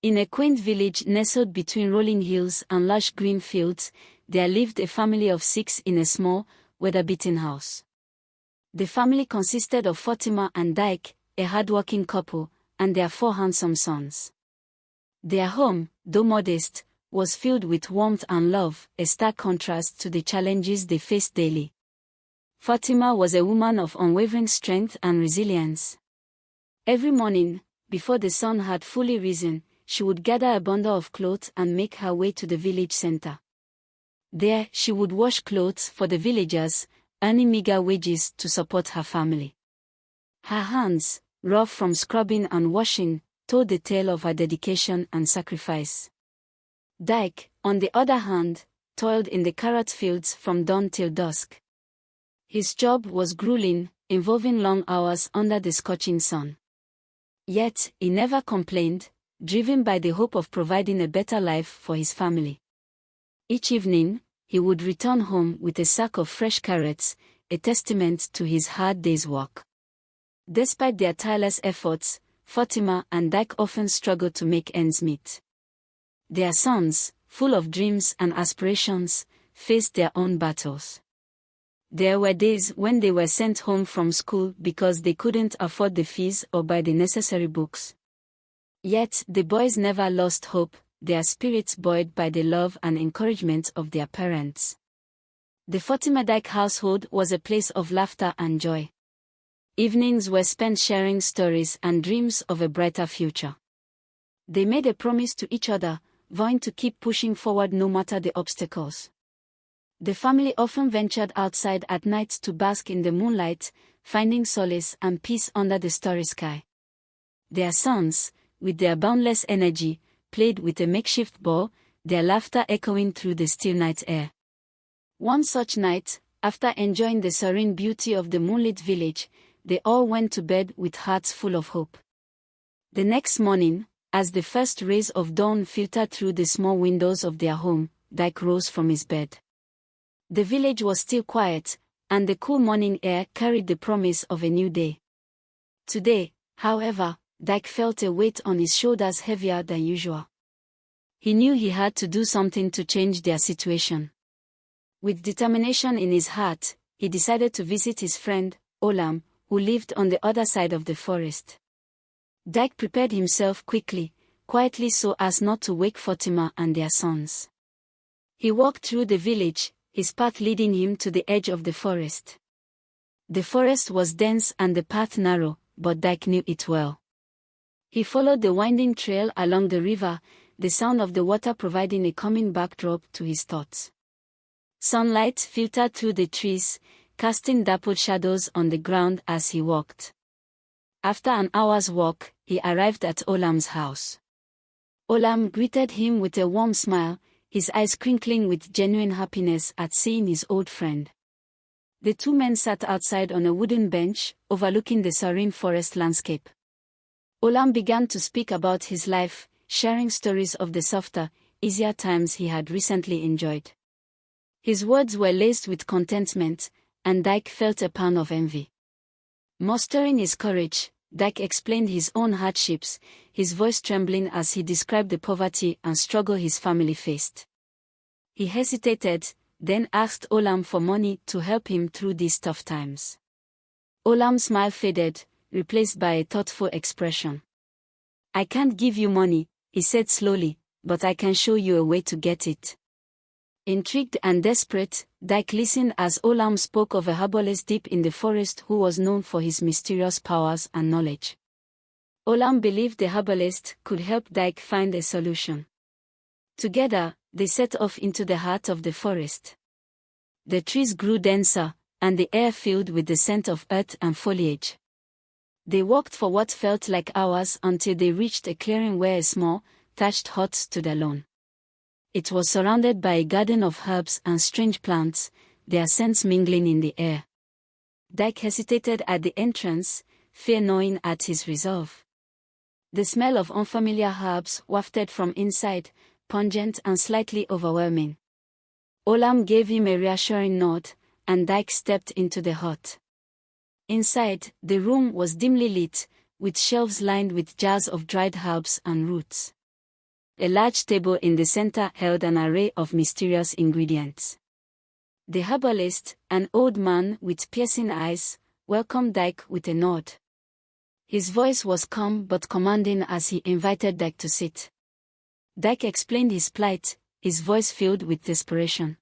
In a quaint village nestled between rolling hills and lush green fields, there lived a family of 6 in a small, weather-beaten house. The family consisted of Fatima and Dyke, a hard-working couple, and their 4 handsome sons. Their home, though modest, was filled with warmth and love, a stark contrast to the challenges they faced daily. Fatima was a woman of unwavering strength and resilience. Every morning, before the sun had fully risen, she would gather a bundle of clothes and make her way to the village center. There, she would wash clothes for the villagers, earning meager wages to support her family. Her hands, rough from scrubbing and washing, told the tale of her dedication and sacrifice. Dyke, on the other hand, toiled in the carrot fields from dawn till dusk. His job was grueling, involving long hours under the scorching sun. Yet, he never complained, driven by the hope of providing a better life for his family. Each evening, he would return home with a sack of fresh carrots, a testament to his hard day's work. Despite their tireless efforts, Fatima and Dyke often struggled to make ends meet. Their sons, full of dreams and aspirations, faced their own battles. There were days when they were sent home from school because they couldn't afford the fees or buy the necessary books. Yet the boys never lost hope, their spirits buoyed by the love and encouragement of their parents. The Fatima Dyke household was a place of laughter and joy. Evenings were spent sharing stories and dreams of a brighter future. They made a promise to each other, vowing to keep pushing forward no matter the obstacles. The family often ventured outside at night to bask in the moonlight, finding solace and peace under the starry sky. Their sons, with their boundless energy, played with a makeshift ball, their laughter echoing through the still night air. One such night, after enjoying the serene beauty of the moonlit village, they all went to bed with hearts full of hope. The next morning, as the first rays of dawn filtered through the small windows of their home, Dyke rose from his bed. The village was still quiet, and the cool morning air carried the promise of a new day. Today, however, Dyke felt a weight on his shoulders heavier than usual. He knew he had to do something to change their situation. With determination in his heart, he decided to visit his friend, Olam, who lived on the other side of the forest. Dyke prepared himself quickly, quietly so as not to wake Fatima and their sons. He walked through the village, his path leading him to the edge of the forest. The forest was dense and the path narrow, but Dyke knew it well. He followed the winding trail along the river, the sound of the water providing a calming backdrop to his thoughts. Sunlight filtered through the trees, casting dappled shadows on the ground as he walked. After an hour's walk, he arrived at Olam's house. Olam greeted him with a warm smile, his eyes twinkling with genuine happiness at seeing his old friend. The 2 men sat outside on a wooden bench, overlooking the serene forest landscape. Olam began to speak about his life, sharing stories of the softer, easier times he had recently enjoyed. His words were laced with contentment, and Dyke felt a pang of envy. Mustering his courage, Dyke explained his own hardships, his voice trembling as he described the poverty and struggle his family faced. He hesitated, then asked Olam for money to help him through these tough times. Olam's smile faded, replaced by a thoughtful expression. "I can't give you money," he said slowly, "but I can show you a way to get it." Intrigued and desperate, Dyke listened as Olam spoke of a herbalist deep in the forest who was known for his mysterious powers and knowledge. Olam believed the herbalist could help Dyke find a solution. Together, they set off into the heart of the forest. The trees grew denser, and the air filled with the scent of earth and foliage. They walked for what felt like hours until they reached a clearing where a small, thatched hut stood alone. It was surrounded by a garden of herbs and strange plants, their scents mingling in the air. Dyke hesitated at the entrance, fear gnawing at his resolve. The smell of unfamiliar herbs wafted from inside, pungent and slightly overwhelming. Olam gave him a reassuring nod, and Dyke stepped into the hut. Inside, the room was dimly lit, with shelves lined with jars of dried herbs and roots. A large table in the center held an array of mysterious ingredients. The herbalist, an old man with piercing eyes, welcomed Dyke with a nod. His voice was calm but commanding as he invited Dyke to sit. Dyke explained his plight, his voice filled with desperation.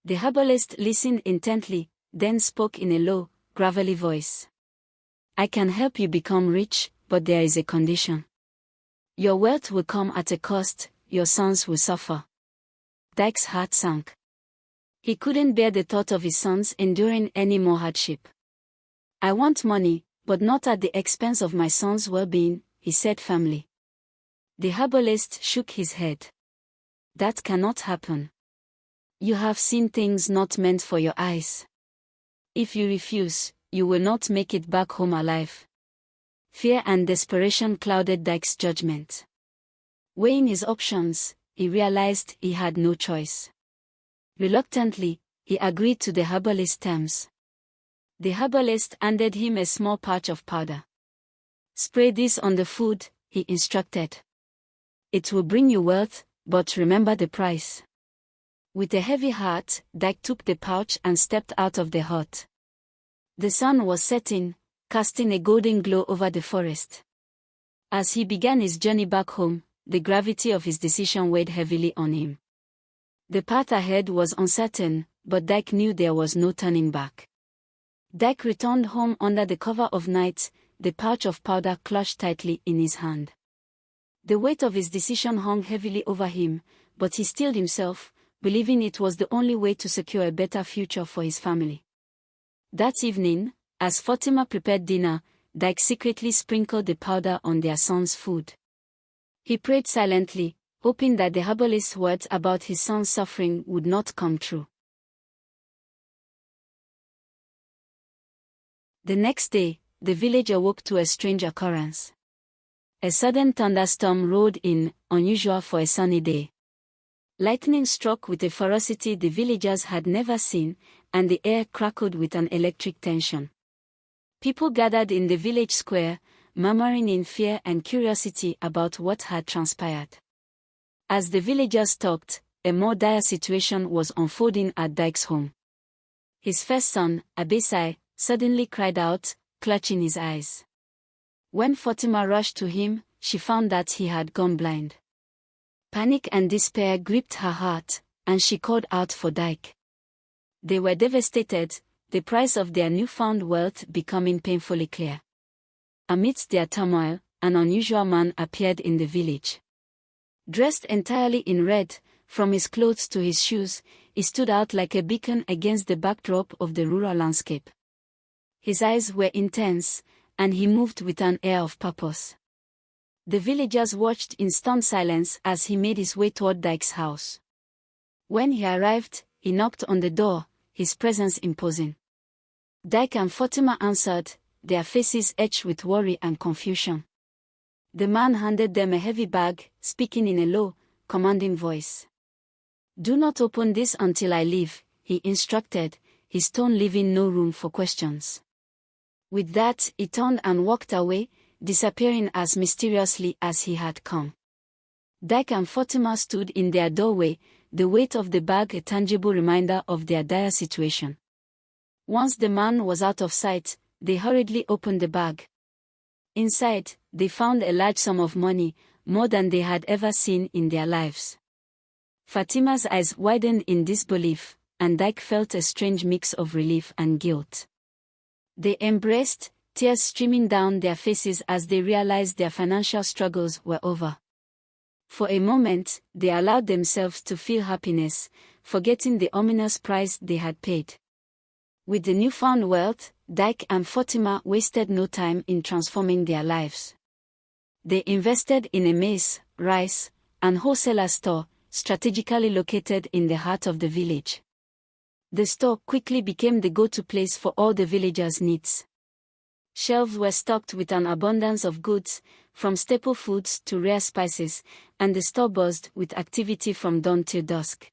The herbalist listened intently, then spoke in a low, gravelly voice. "I can help you become rich, but there is a condition. Your wealth will come at a cost, your sons will suffer." Dyke's heart sank. He couldn't bear the thought of his sons enduring any more hardship. "I want money, but not at the expense of my sons' well-being," he said firmly. The herbalist shook his head. "That cannot happen. You have seen things not meant for your eyes. If you refuse, you will not make it back home alive." Fear and desperation clouded Dyke's judgment. Weighing his options, he realized he had no choice. Reluctantly, he agreed to the herbalist's terms. The herbalist handed him a small pouch of powder. "Spray this on the food," he instructed. "It will bring you wealth, but remember the price." With a heavy heart, Dyke took the pouch and stepped out of the hut. The sun was setting, casting a golden glow over the forest. As he began his journey back home, the gravity of his decision weighed heavily on him. The path ahead was uncertain, but Dyke knew there was no turning back. Dyke returned home under the cover of night, the pouch of powder clutched tightly in his hand. The weight of his decision hung heavily over him, but he steeled himself, believing it was the only way to secure a better future for his family. That evening, as Fatima prepared dinner, Dyke secretly sprinkled the powder on their son's food. He prayed silently, hoping that the herbalist's words about his son's suffering would not come true. The next day, the village awoke to a strange occurrence. A sudden thunderstorm rolled in, unusual for a sunny day. Lightning struck with a ferocity the villagers had never seen, and the air crackled with an electric tension. People gathered in the village square, murmuring in fear and curiosity about what had transpired. As the villagers talked, a more dire situation was unfolding at Dyke's home. His first son, Abesai, suddenly cried out, clutching his eyes. When Fatima rushed to him, she found that he had gone blind. Panic and despair gripped her heart, and she called out for Dyke. They were devastated, the price of their newfound wealth becoming painfully clear. Amidst their turmoil, an unusual man appeared in the village. Dressed entirely in red, from his clothes to his shoes, he stood out like a beacon against the backdrop of the rural landscape. His eyes were intense, and he moved with an air of purpose. The villagers watched in stunned silence as he made his way toward Dyke's house. When he arrived, he knocked on the door, his presence imposing. Dyke and Fatima answered, their faces etched with worry and confusion. The man handed them a heavy bag, speaking in a low, commanding voice. "Do not open this until I leave," he instructed, his tone leaving no room for questions. With that, he turned and walked away, disappearing as mysteriously as he had come. Dyke and Fatima stood in their doorway, the weight of the bag a tangible reminder of their dire situation. Once the man was out of sight, they hurriedly opened the bag. Inside, they found a large sum of money, more than they had ever seen in their lives. Fatima's eyes widened in disbelief, and Dyke felt a strange mix of relief and guilt. They embraced, tears streaming down their faces as they realized their financial struggles were over. For a moment, they allowed themselves to feel happiness, forgetting the ominous price they had paid. With the newfound wealth, Dyke and Fatima wasted no time in transforming their lives. They invested in a maize, rice, and wholesaler store, strategically located in the heart of the village. The store quickly became the go-to place for all the villagers' needs. Shelves were stocked with an abundance of goods, from staple foods to rare spices, and the store buzzed with activity from dawn till dusk.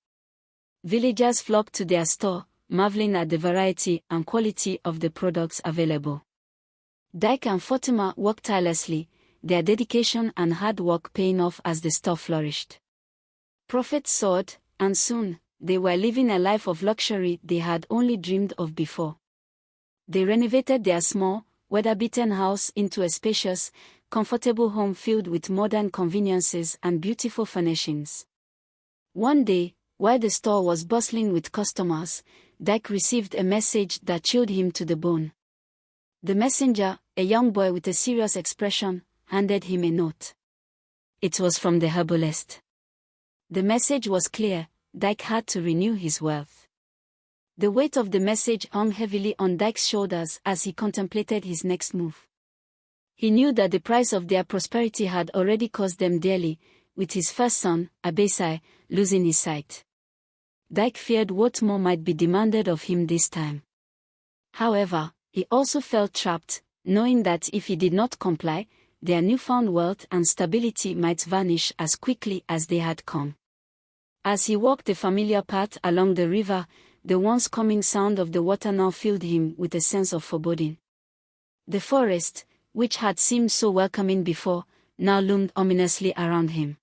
Villagers flocked to their store, marveling at the variety and quality of the products available. Dyke and Fatima worked tirelessly, their dedication and hard work paying off as the store flourished. Profits soared, and soon, they were living a life of luxury they had only dreamed of before. They renovated their small, weather-beaten house into a spacious, comfortable home filled with modern conveniences and beautiful furnishings. One day, while the store was bustling with customers, Dyke received a message that chilled him to the bone. The messenger, a young boy with a serious expression, handed him a note. It was from the herbalist. The message was clear: Dyke had to renew his wealth. The weight of the message hung heavily on Dyke's shoulders as he contemplated his next move. He knew that the price of their prosperity had already cost them dearly, with his first son, Abesai, losing his sight. Dyke feared what more might be demanded of him this time. However, he also felt trapped, knowing that if he did not comply, their newfound wealth and stability might vanish as quickly as they had come. As he walked the familiar path along the river, the once calming sound of the water now filled him with a sense of foreboding. The forest, which had seemed so welcoming before, now loomed ominously around him.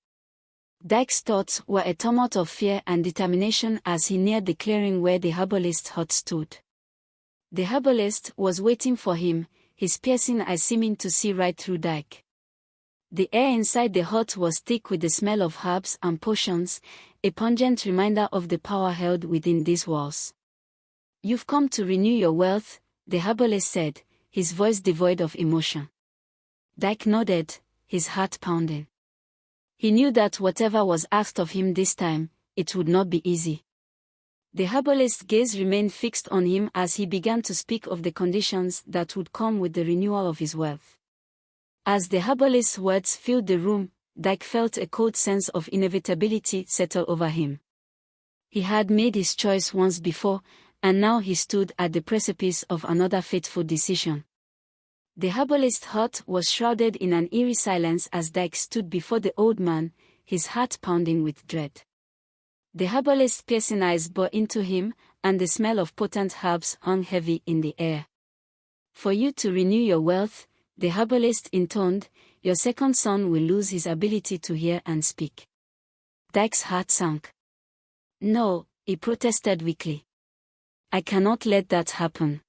Dyke's thoughts were a tumult of fear and determination as he neared the clearing where the herbalist's hut stood. The herbalist was waiting for him, his piercing eyes seeming to see right through Dyke. The air inside the hut was thick with the smell of herbs and potions, a pungent reminder of the power held within these walls. "You've come to renew your wealth," the herbalist said, his voice devoid of emotion. Dyke nodded, his heart pounding. He knew that whatever was asked of him this time, it would not be easy. The herbalist's gaze remained fixed on him as he began to speak of the conditions that would come with the renewal of his wealth. As the herbalist's words filled the room, Dyke felt a cold sense of inevitability settle over him. He had made his choice once before, and now he stood at the precipice of another fateful decision. The herbalist's hut was shrouded in an eerie silence as Dyke stood before the old man, his heart pounding with dread. The herbalist's piercing eyes bore into him, and the smell of potent herbs hung heavy in the air. "For you to renew your wealth," the herbalist intoned, "your second son will lose his ability to hear and speak." Dyke's heart sank. "No," he protested weakly. "I cannot let that happen."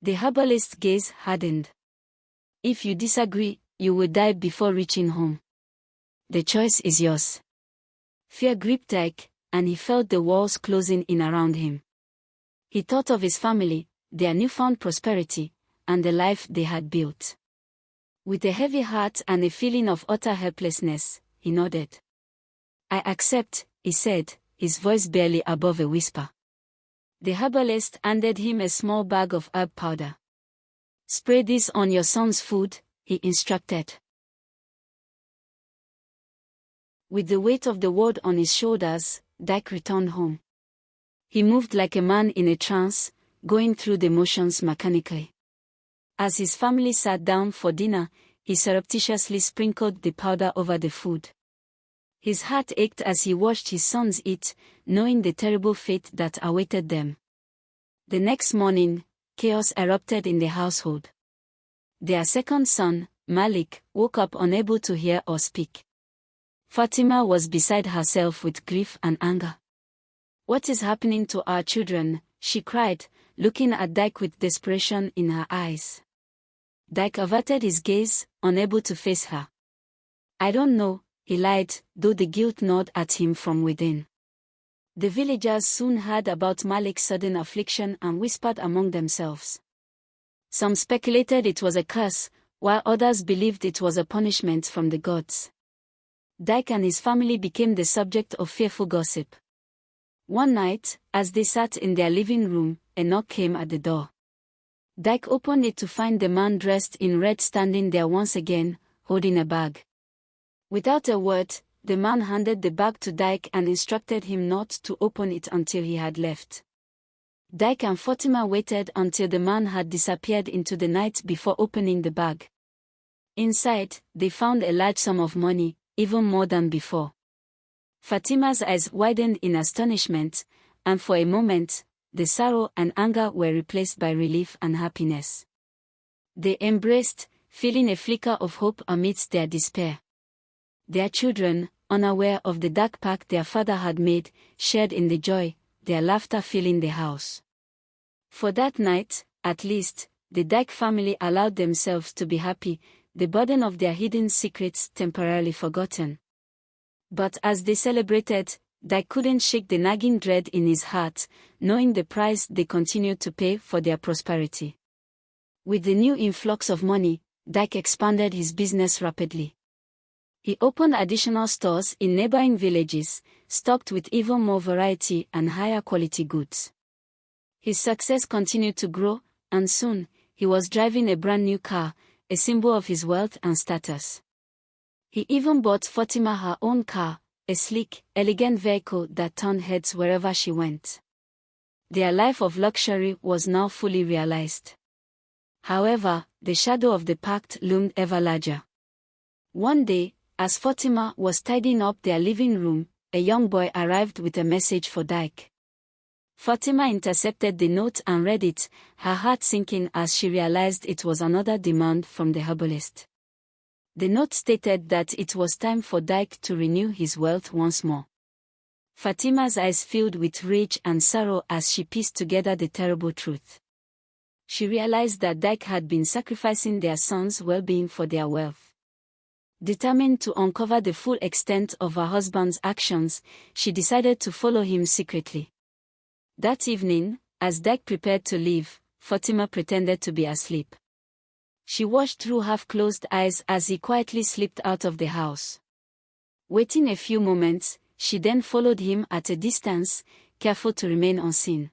The herbalist's gaze hardened. "If you disagree, you will die before reaching home. The choice is yours." Fear gripped Dyke, and he felt the walls closing in around him. He thought of his family, their newfound prosperity, and the life they had built. With a heavy heart and a feeling of utter helplessness, he nodded. "I accept," he said, his voice barely above a whisper. The herbalist handed him a small bag of herb powder. "Spray this on your son's food," he instructed. With the weight of the world on his shoulders, Dyke returned home. He moved like a man in a trance, going through the motions mechanically. As his family sat down for dinner, he surreptitiously sprinkled the powder over the food. His heart ached as he watched his sons eat, knowing the terrible fate that awaited them. The next morning, chaos erupted in the household. Their second son, Malik, woke up unable to hear or speak. Fatima was beside herself with grief and anger. "What is happening to our children?" she cried, looking at Dyke with desperation in her eyes. Dyke averted his gaze, unable to face her. "I don't know," he lied, though the guilt gnawed at him from within. The villagers soon heard about Malik's sudden affliction and whispered among themselves. Some speculated it was a curse, while others believed it was a punishment from the gods. Dyke and his family became the subject of fearful gossip. One night, as they sat in their living room, a knock came at the door. Dyke opened it to find the man dressed in red standing there once again, holding a bag. Without a word, the man handed the bag to Dyke and instructed him not to open it until he had left. Dyke and Fatima waited until the man had disappeared into the night before opening the bag. Inside, they found a large sum of money, even more than before. Fatima's eyes widened in astonishment, and for a moment, the sorrow and anger were replaced by relief and happiness. They embraced, feeling a flicker of hope amidst their despair. Their children, unaware of the dark pact their father had made, shared in the joy, their laughter filling the house. For that night, at least, the Dyke family allowed themselves to be happy, the burden of their hidden secrets temporarily forgotten. But as they celebrated, Dyke couldn't shake the nagging dread in his heart, knowing the price they continued to pay for their prosperity. With the new influx of money, Dyke expanded his business rapidly. He opened additional stores in neighboring villages, stocked with even more variety and higher quality goods. His success continued to grow, and soon, he was driving a brand new car, a symbol of his wealth and status. He even bought Fatima her own car, a sleek, elegant vehicle that turned heads wherever she went. Their life of luxury was now fully realized. However, the shadow of the pact loomed ever larger. One day, as Fatima was tidying up their living room, a young boy arrived with a message for Dyke. Fatima intercepted the note and read it, her heart sinking as she realized it was another demand from the herbalist. The note stated that it was time for Dyke to renew his wealth once more. Fatima's eyes filled with rage and sorrow as she pieced together the terrible truth. She realized that Dyke had been sacrificing their son's well-being for their wealth. Determined to uncover the full extent of her husband's actions, she decided to follow him secretly. That evening, as Dyke prepared to leave, Fatima pretended to be asleep. She watched through half-closed eyes as he quietly slipped out of the house. Waiting a few moments, she then followed him at a distance, careful to remain unseen.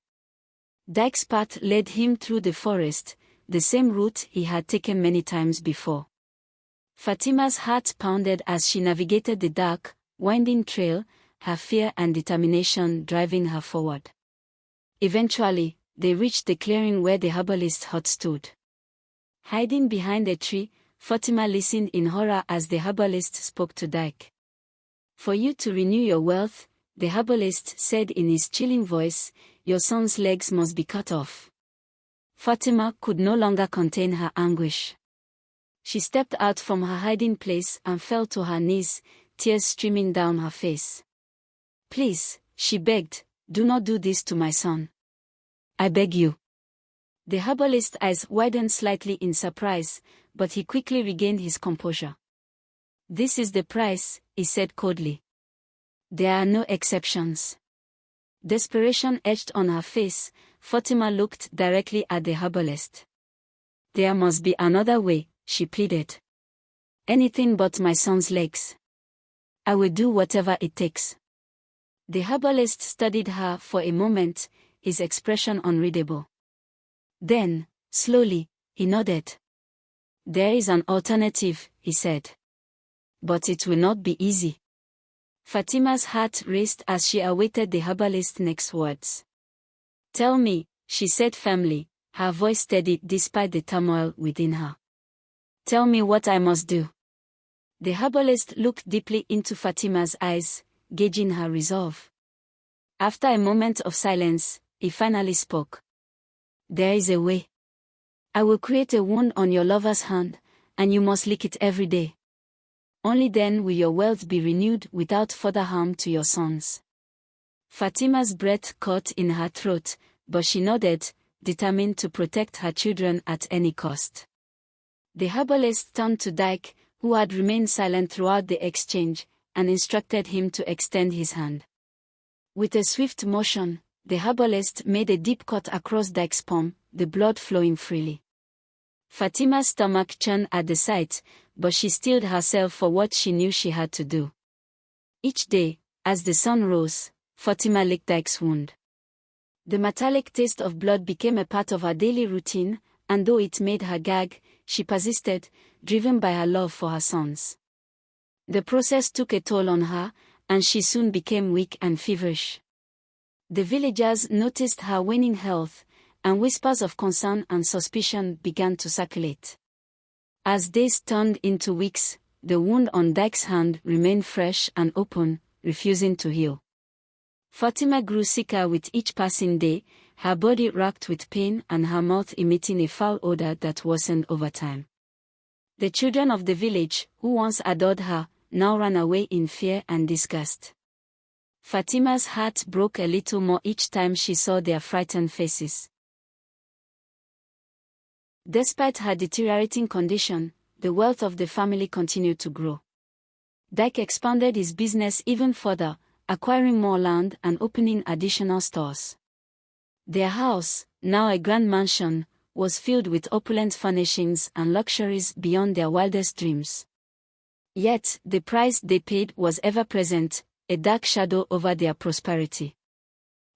Dyke's path led him through the forest, the same route he had taken many times before. Fatima's heart pounded as she navigated the dark, winding trail, her fear and determination driving her forward. Eventually, they reached the clearing where the herbalist's hut stood. Hiding behind a tree, Fatima listened in horror as the herbalist spoke to Dyke. "For you to renew your wealth," the herbalist said in his chilling voice, "your son's legs must be cut off." Fatima could no longer contain her anguish. She stepped out from her hiding place and fell to her knees, tears streaming down her face. "Please," she begged, "do not do this to my son. I beg you." The herbalist's eyes widened slightly in surprise, but he quickly regained his composure. "This is the price," he said coldly. "There are no exceptions." Desperation etched on her face, Fatima looked directly at the herbalist. "There must be another way," she pleaded. "Anything but my son's legs. I will do whatever it takes." The herbalist studied her for a moment, his expression unreadable. Then, slowly, he nodded. "There is an alternative," he said. "But it will not be easy." Fatima's heart raced as she awaited the herbalist's next words. "Tell me," she said firmly, her voice steady despite the turmoil within her. "Tell me what I must do." The herbalist looked deeply into Fatima's eyes, gauging her resolve. After a moment of silence, he finally spoke. "There is a way. I will create a wound on your lover's hand, and you must lick it every day. Only then will your wealth be renewed without further harm to your sons." Fatima's breath caught in her throat, but she nodded, determined to protect her children at any cost. The herbalist turned to Dyke, who had remained silent throughout the exchange, and instructed him to extend his hand. With a swift motion, the herbalist made a deep cut across Dyke's palm, the blood flowing freely. Fatima's stomach churned at the sight, but she steeled herself for what she knew she had to do. Each day, as the sun rose, Fatima licked Dyke's wound. The metallic taste of blood became a part of her daily routine, and though it made her gag, she persisted, driven by her love for her sons. The process took a toll on her, and she soon became weak and feverish. The villagers noticed her waning health, and whispers of concern and suspicion began to circulate. As days turned into weeks, the wound on Dyke's hand remained fresh and open, refusing to heal. Fatima grew sicker with each passing day, her body racked with pain and her mouth emitting a foul odor that worsened over time. The children of the village, who once adored her, now ran away in fear and disgust. Fatima's heart broke a little more each time she saw their frightened faces. Despite her deteriorating condition, the wealth of the family continued to grow. Dyke expanded his business even further, acquiring more land and opening additional stores. Their house, now a grand mansion, was filled with opulent furnishings and luxuries beyond their wildest dreams. Yet, the price they paid was ever present, a dark shadow over their prosperity.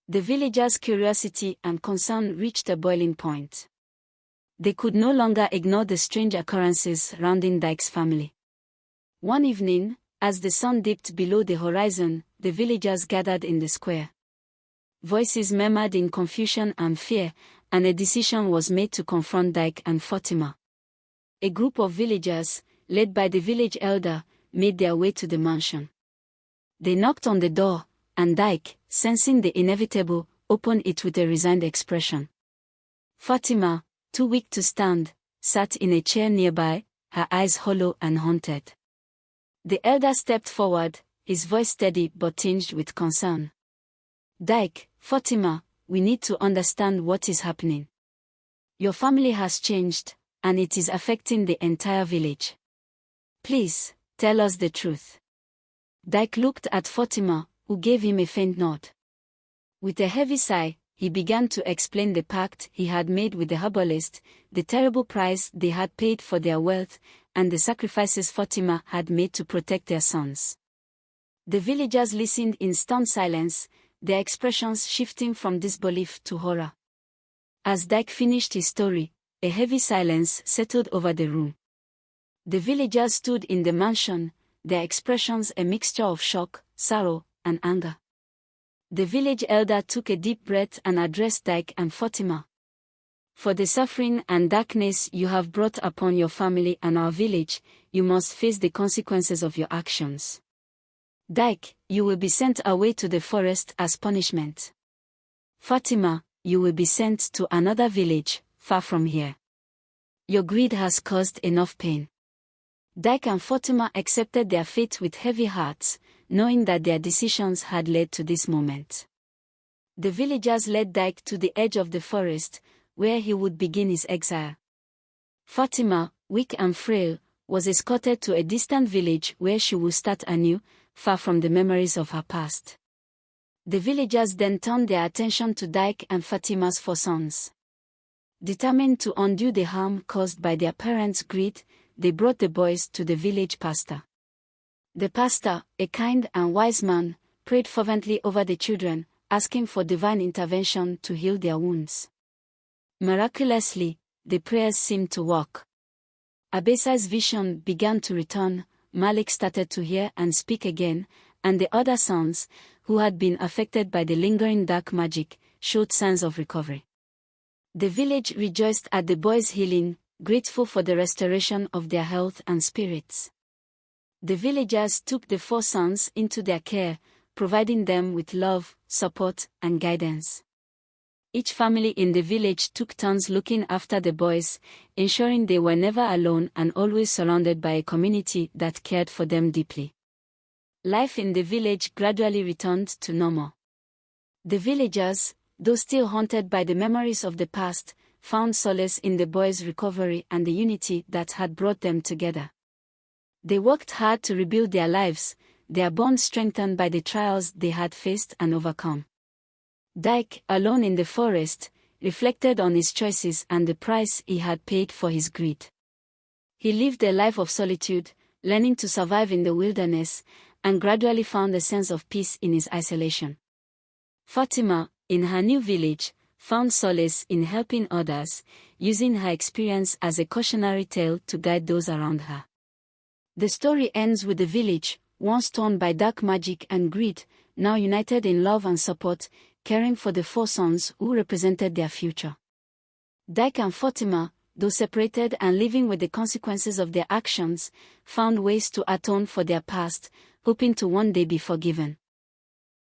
The villagers' curiosity and concern reached a boiling point. They could no longer ignore the strange occurrences surrounding Dyke's family. One evening, as the sun dipped below the horizon, the villagers gathered in the square. Voices murmured in confusion and fear, and a decision was made to confront Dyke and Fatima. A group of villagers, led by the village elder, made their way to the mansion. They knocked on the door, and Dyke, sensing the inevitable, opened it with a resigned expression. Fatima, too weak to stand, sat in a chair nearby, her eyes hollow and haunted. The elder stepped forward, his voice steady but tinged with concern. Dyke, Fatima, we need to understand what is happening. Your family has changed, and it is affecting the entire village. Please, tell us the truth. Dyke looked at Fatima, who gave him a faint nod. With a heavy sigh, he began to explain the pact he had made with the herbalist, the terrible price they had paid for their wealth, and the sacrifices Fatima had made to protect their sons. The villagers listened in stunned silence, their expressions shifting from disbelief to horror. As Dyke finished his story, a heavy silence settled over the room. The villagers stood in the mansion, their expressions a mixture of shock, sorrow, and anger. The village elder took a deep breath and addressed Dyke and Fatima. For the suffering and darkness you have brought upon your family and our village, you must face the consequences of your actions. Dyke, you will be sent away to the forest as punishment. Fatima, you will be sent to another village, far from here. Your greed has caused enough pain. Dyke and Fatima accepted their fate with heavy hearts, knowing that their decisions had led to this moment. The villagers led Dyke to the edge of the forest, where he would begin his exile. Fatima, weak and frail, was escorted to a distant village where she would start anew, far from the memories of her past. The villagers then turned their attention to Dyke and Fatima's 4 sons. Determined to undo the harm caused by their parents' greed, they brought the boys to the village pastor. The pastor, a kind and wise man, prayed fervently over the children, asking for divine intervention to heal their wounds. Miraculously, the prayers seemed to work. Abesai's vision began to return, Malik started to hear and speak again, and the other sons, who had been affected by the lingering dark magic, showed signs of recovery. The village rejoiced at the boys' healing, grateful for the restoration of their health and spirits. The villagers took the 4 sons into their care, providing them with love, support, and guidance. Each family in the village took turns looking after the boys, ensuring they were never alone and always surrounded by a community that cared for them deeply. Life in the village gradually returned to normal. The villagers, though still haunted by the memories of the past, found solace in the boys' recovery and the unity that had brought them together. They worked hard to rebuild their lives, their bond strengthened by the trials they had faced and overcome. Dyke, alone in the forest, reflected on his choices and the price he had paid for his greed. He lived a life of solitude, learning to survive in the wilderness, and gradually found a sense of peace in his isolation. Fatima, in her new village, found solace in helping others, using her experience as a cautionary tale to guide those around her. The story ends with the village, once torn by dark magic and greed, now united in love and support, caring for the 4 sons who represented their future. Dyke and Fatima, though separated and living with the consequences of their actions, found ways to atone for their past, hoping to one day be forgiven.